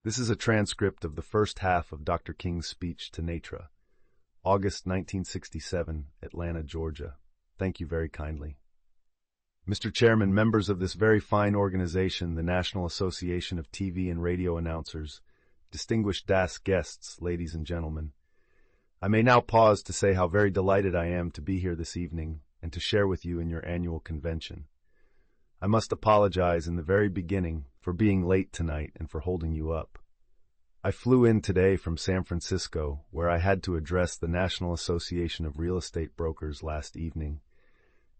This is a transcript of the first half of Dr. King's speech to NATRA, August 1967, Atlanta, Georgia. Thank you very kindly. Mr. Chairman, members of this very fine organization, the National Association of TV and Radio Announcers, distinguished guests, ladies and gentlemen, I may now pause to say how very delighted I am to be here this evening and to share with you in your annual convention. I must apologize in the very beginning for being late tonight and for holding you up. I flew in today from San Francisco, where I had to address the National Association of Real Estate Brokers last evening,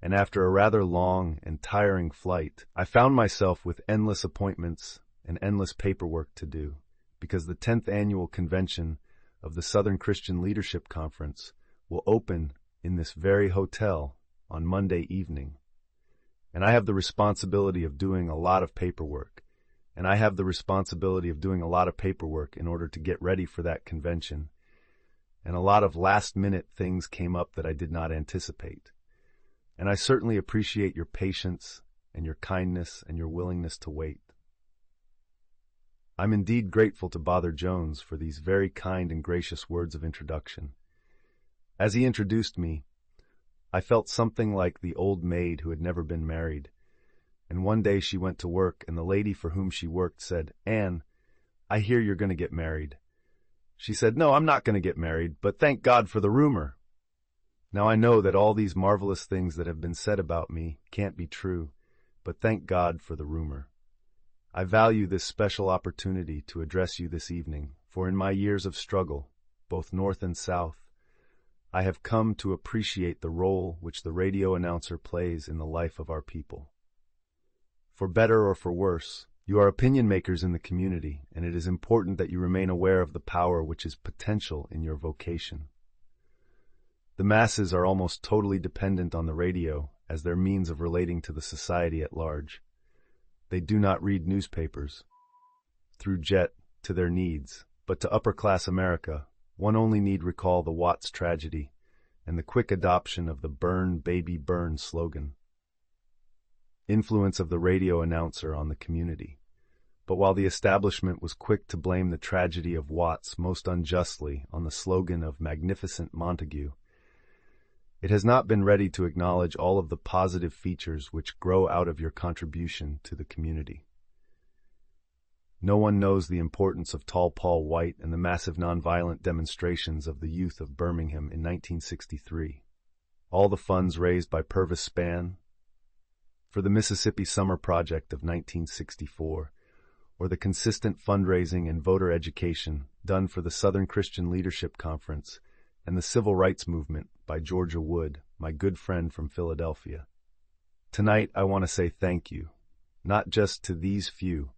and after a rather long and tiring flight, I found myself with endless appointments and endless paperwork to do, because the 10th annual convention of the Southern Christian Leadership Conference will open in this very hotel on Monday evening. And I have the responsibility of doing a lot of paperwork. In order to get ready for that convention. And a lot of last-minute things came up that I did not anticipate. And I certainly appreciate your patience and your kindness and your willingness to wait. I'm indeed grateful to Father Jones for these very kind and gracious words of introduction. As he introduced me, I felt something like the old maid who had never been married. And one day she went to work, and the lady for whom she worked said, "Anne, I hear you're going to get married." She said, "No, I'm not going to get married, but thank God for the rumor." Now I know that all these marvelous things that have been said about me can't be true, but thank God for the rumor. I value this special opportunity to address you this evening, for in my years of struggle, both North and South, I have come to appreciate the role which the radio announcer plays in the life of our people. For better or for worse, you are opinion makers in the community, and it is important that you remain aware of the power which is potential in your vocation. The masses are almost totally dependent on the radio as their means of relating to the society at large. They do not read newspapers through jet to their needs, but to upper-class America, one only need recall the Watts tragedy and the quick adoption of the "Burn, Baby, Burn" slogan. Influence of the radio announcer on the community. But while the establishment was quick to blame the tragedy of Watts most unjustly on the slogan of Magnificent Montague, it has not been ready to acknowledge all of the positive features which grow out of your contribution to the community. No one knows the importance of Tall Paul White and the massive nonviolent demonstrations of the youth of Birmingham in 1963. All the funds raised by Purvis Spann for the Mississippi Summer Project of 1964, or the consistent fundraising and voter education done for the Southern Christian Leadership Conference and the Civil Rights Movement by Georgia Wood, my good friend from Philadelphia. Tonight, I want to say thank you, not just to these few,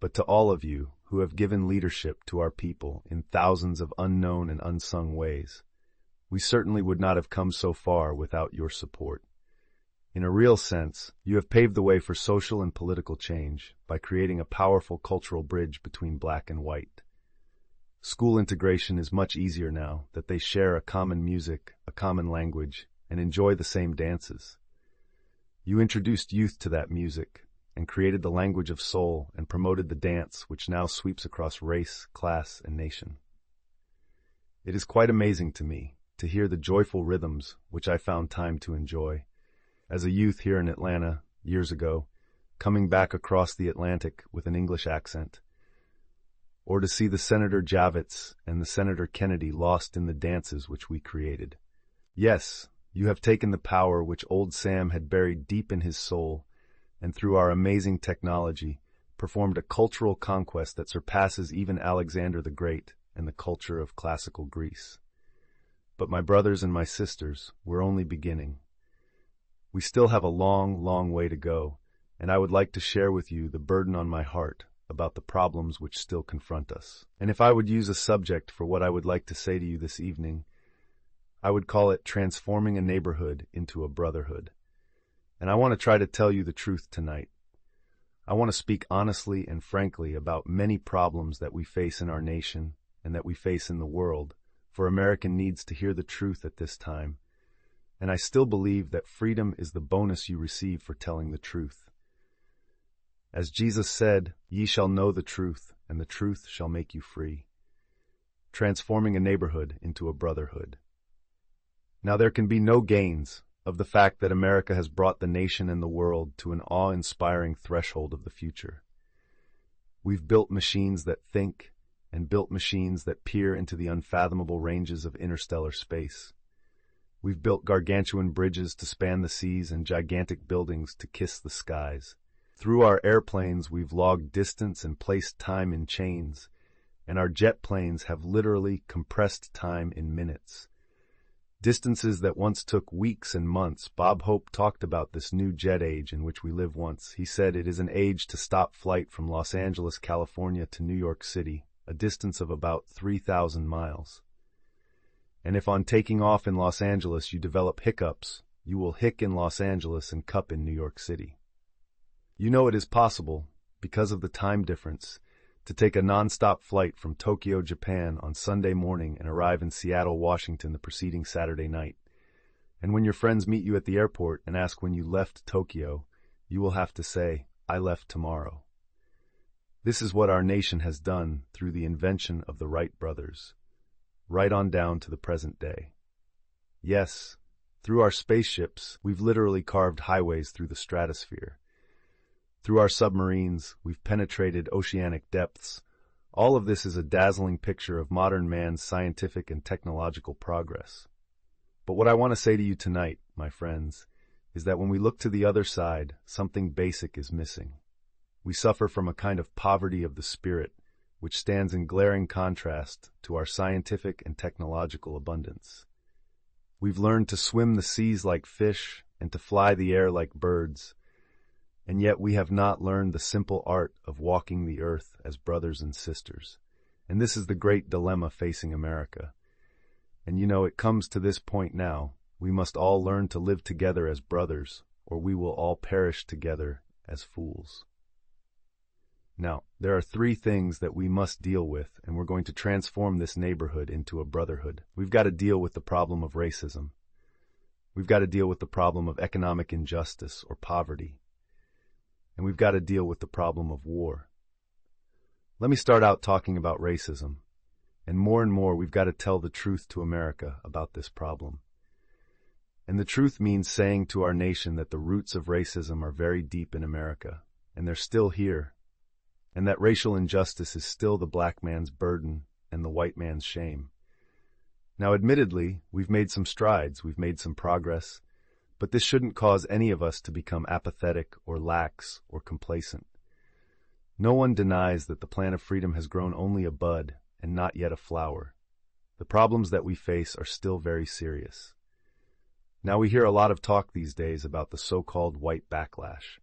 but to all of you who have given leadership to our people in thousands of unknown and unsung ways. We certainly would not have come so far without your support. In a real sense, you have paved the way for social and political change by creating a powerful cultural bridge between black and white. School integration is much easier now that they share a common music, a common language, and enjoy the same dances. You introduced youth to that music and created the language of soul and promoted the dance which now sweeps across race, class, and nation. It is quite amazing to me to hear the joyful rhythms which I found time to enjoy as a youth here in Atlanta years ago, coming back across the Atlantic with an English accent, or to see the Senator Javits and the Senator Kennedy lost in the dances which we created. Yes, you have taken the power which old Sam had buried deep in his soul, and through our amazing technology, performed a cultural conquest that surpasses even Alexander the Great and the culture of classical Greece. But my brothers and my sisters, we're only beginning. We still have a long, long way to go, and I would like to share with you the burden on my heart about the problems which still confront us. And if I would use a subject for what I would like to say to you this evening, I would call it transforming a neighborhood into a brotherhood. And I want to try to tell you the truth tonight. I want to speak honestly and frankly about many problems that we face in our nation and that we face in the world, for America needs to hear the truth at this time. And I still believe that freedom is the bonus you receive for telling the truth. As Jesus said, "Ye shall know the truth, and the truth shall make you free," transforming a neighborhood into a brotherhood. Now there can be no gains of the fact that America has brought the nation and the world to an awe-inspiring threshold of the future. We've built machines that think, and built machines that peer into the unfathomable ranges of interstellar space. We've built gargantuan bridges to span the seas and gigantic buildings to kiss the skies. Through our airplanes, we've logged distance and placed time in chains, and our jet planes have literally compressed time in minutes. Distances that once took weeks and months. Bob Hope talked about this new jet age in which we live once. He said it is an age to stop flight from Los Angeles, California to New York City, a distance of about 3,000 miles. And if on taking off in Los Angeles you develop hiccups, you will hic in Los Angeles and cup in New York City. You know it is possible, because of the time difference, to take a non-stop flight from Tokyo, Japan on Sunday morning and arrive in Seattle, Washington the preceding Saturday night. And when your friends meet you at the airport and ask when you left Tokyo, you will have to say, "I left tomorrow." This is what our nation has done through the invention of the Wright brothers, right on down to the present day. Yes, through our spaceships, we've literally carved highways through the stratosphere. Through our submarines, we've penetrated oceanic depths. All of this is a dazzling picture of modern man's scientific and technological progress. But what I want to say to you tonight, my friends, is that when we look to the other side, something basic is missing. We suffer from a kind of poverty of the spirit, which stands in glaring contrast to our scientific and technological abundance. We've learned to swim the seas like fish and to fly the air like birds, and yet we have not learned the simple art of walking the earth as brothers and sisters. And this is the great dilemma facing America. And you know, it comes to this point now, we must all learn to live together as brothers, or we will all perish together as fools. Now, there are 3 things that we must deal with, and we're going to transform this neighborhood into a brotherhood. We've got to deal with the problem of racism. We've got to deal with the problem of economic injustice or poverty. And we've got to deal with the problem of war. Let me start out talking about racism. And more we've got to tell the truth to America about this problem. And the truth means saying to our nation that the roots of racism are very deep in America, and they're still here. And that racial injustice is still the black man's burden and the white man's shame. Now, admittedly, we've made some strides, we've made some progress, but this shouldn't cause any of us to become apathetic or lax or complacent. No one denies that the plant of freedom has grown only a bud and not yet a flower. The problems that we face are still very serious. Now, we hear a lot of talk these days about the so-called white backlash.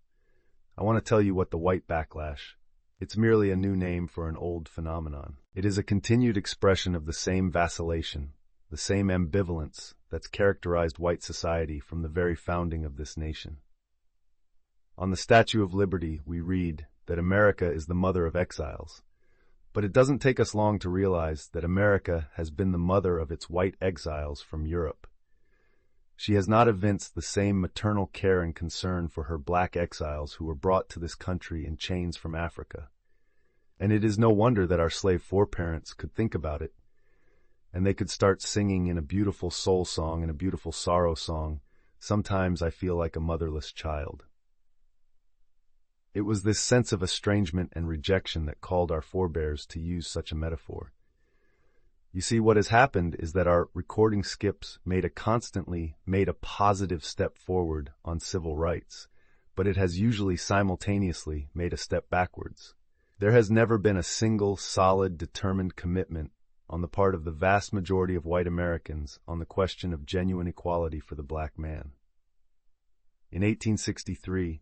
I want to tell you what the white backlash. It's merely a new name for an old phenomenon. It is a continued expression of the same vacillation, the same ambivalence that's characterized white society from the very founding of this nation. On the Statue of Liberty, we read that America is the mother of exiles. But it doesn't take us long to realize that America has been the mother of its white exiles from Europe. She has not evinced the same maternal care and concern for her black exiles who were brought to this country in chains from Africa. And it is no wonder that our slave foreparents could think about it, and they could start singing in a beautiful soul song and a beautiful sorrow song, "Sometimes I feel like a motherless child." It was this sense of estrangement and rejection that called our forebears to use such a metaphor. You see, what has happened is that our recording skips made a positive step forward on civil rights, but it has usually simultaneously made a step backwards. There has never been a single, solid, determined commitment on the part of the vast majority of white Americans on the question of genuine equality for the black man. In 1863,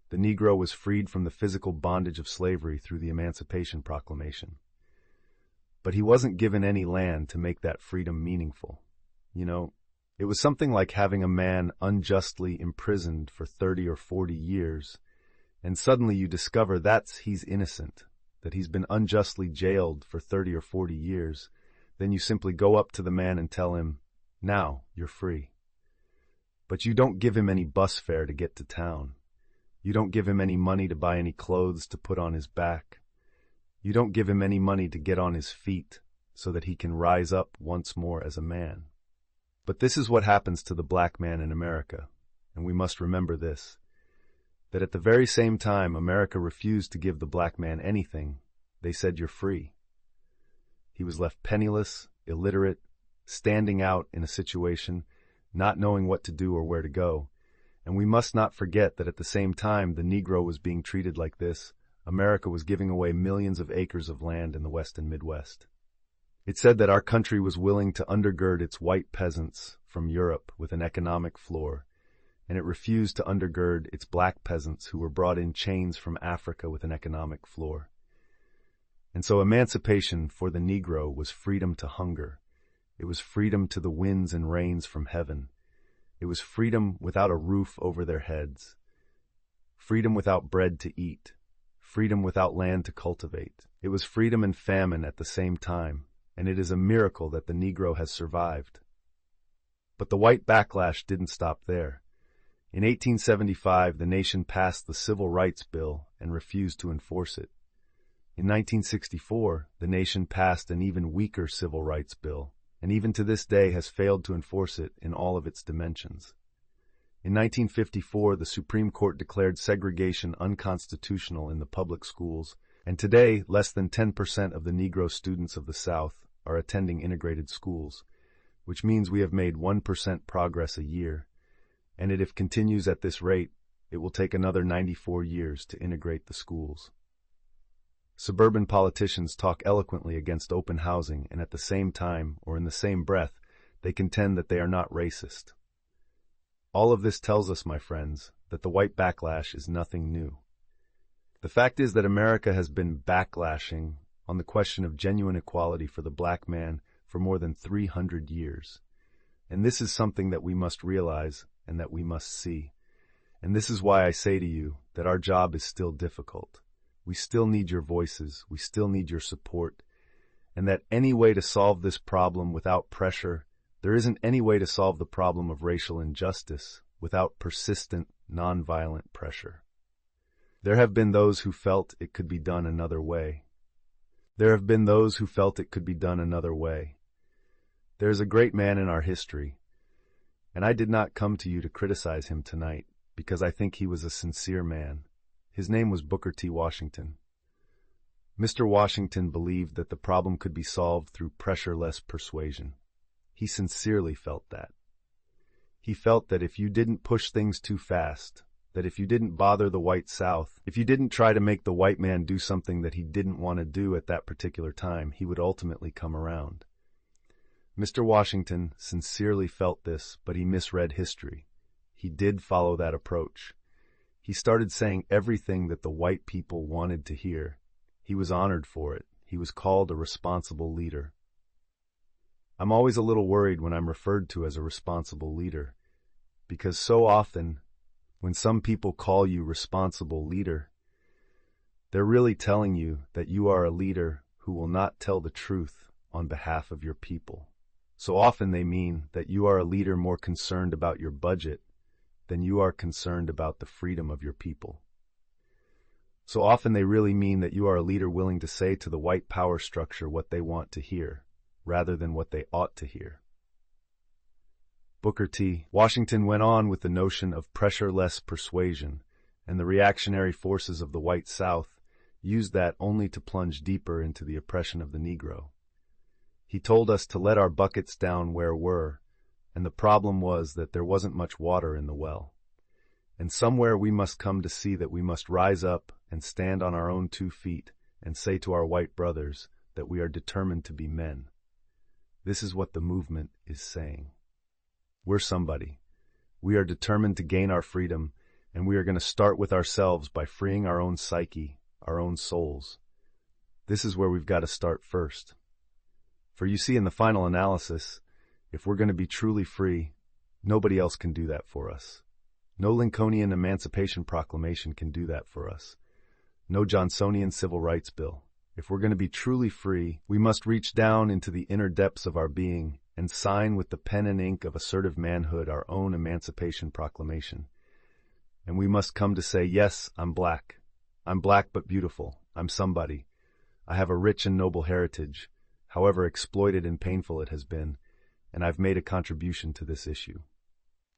the Negro was freed from the physical bondage of slavery through the Emancipation Proclamation. But he wasn't given any land to make that freedom meaningful. You know, it was something like having a man unjustly imprisoned for 30 or 40 years, and suddenly you discover he's innocent, that he's been unjustly jailed for 30 or 40 years. Then you simply go up to the man and tell him, "Now, you're free." But you don't give him any bus fare to get to town. You don't give him any money to buy any clothes to put on his back. You don't give him any money to get on his feet so that he can rise up once more as a man. But this is what happens to the black man in America, and we must remember this, that at the very same time America refused to give the black man anything, they said you're free. He was left penniless, illiterate, standing out in a situation, not knowing what to do or where to go. And we must not forget that at the same time the Negro was being treated like this, America was giving away millions of acres of land in the West and Midwest. It said that our country was willing to undergird its white peasants from Europe with an economic floor, and it refused to undergird its black peasants who were brought in chains from Africa with an economic floor. And so emancipation for the Negro was freedom to hunger. It was freedom to the winds and rains from heaven. It was freedom without a roof over their heads, freedom without bread to eat, freedom without land to cultivate. It was freedom and famine at the same time, and it is a miracle that the Negro has survived. But the white backlash didn't stop there. In 1875, the nation passed the Civil Rights Bill and refused to enforce it. In 1964, the nation passed an even weaker Civil Rights Bill, and even to this day has failed to enforce it in all of its dimensions. In 1954, the Supreme Court declared segregation unconstitutional in the public schools, and today less than 10% of the Negro students of the South are attending integrated schools, which means we have made 1% progress a year, and if it continues at this rate, it will take another 94 years to integrate the schools. Suburban politicians talk eloquently against open housing, and at the same time, or in the same breath, they contend that they are not racist. All of this tells us, my friends, that the white backlash is nothing new. The fact is that America has been backlashing on the question of genuine equality for the black man for more than 300 years. And this is something that we must realize and that we must see. And this is why I say to you that our job is still difficult. We still need your voices, we still need your support, and that any way to solve this problem without pressure, there isn't any way to solve the problem of racial injustice without persistent, nonviolent pressure. There have been those who felt it could be done another way. There have been those who felt it could be done another way. There is a great man in our history, and I did not come to you to criticize him tonight, because I think he was a sincere man. His name was Booker T. Washington. Mr. Washington believed that the problem could be solved through pressure-less persuasion. He sincerely felt that. He felt that if you didn't push things too fast, that if you didn't bother the white South, if you didn't try to make the white man do something that he didn't want to do at that particular time, he would ultimately come around. Mr. Washington sincerely felt this, but he misread history. He did follow that approach. He started saying everything that the white people wanted to hear. He was honored for it. He was called a responsible leader. I'm always a little worried when I'm referred to as a responsible leader, because so often, when some people call you responsible leader, they're really telling you that you are a leader who will not tell the truth on behalf of your people. So often they mean that you are a leader more concerned about your budget than you are concerned about the freedom of your people. So often they really mean that you are a leader willing to say to the white power structure what they want to hear, rather than what they ought to hear. Booker T. Washington went on with the notion of pressure-less persuasion, and the reactionary forces of the white South used that only to plunge deeper into the oppression of the Negro. He told us to let our buckets down where were, and the problem was that there wasn't much water in the well. And somewhere we must come to see that we must rise up and stand on our own 2 feet and say to our white brothers that we are determined to be men. This is what the movement is saying. We're somebody. We are determined to gain our freedom, and we are going to start with ourselves by freeing our own psyche, our own souls. This is where we've got to start first. For you see, in the final analysis, if we're going to be truly free, nobody else can do that for us. No Lincolnian Emancipation Proclamation can do that for us. No Johnsonian Civil Rights Bill. If we're going to be truly free, we must reach down into the inner depths of our being and sign with the pen and ink of assertive manhood our own Emancipation Proclamation. And we must come to say, yes, I'm black. I'm black but beautiful. I'm somebody. I have a rich and noble heritage, however exploited and painful it has been, and I've made a contribution to this issue.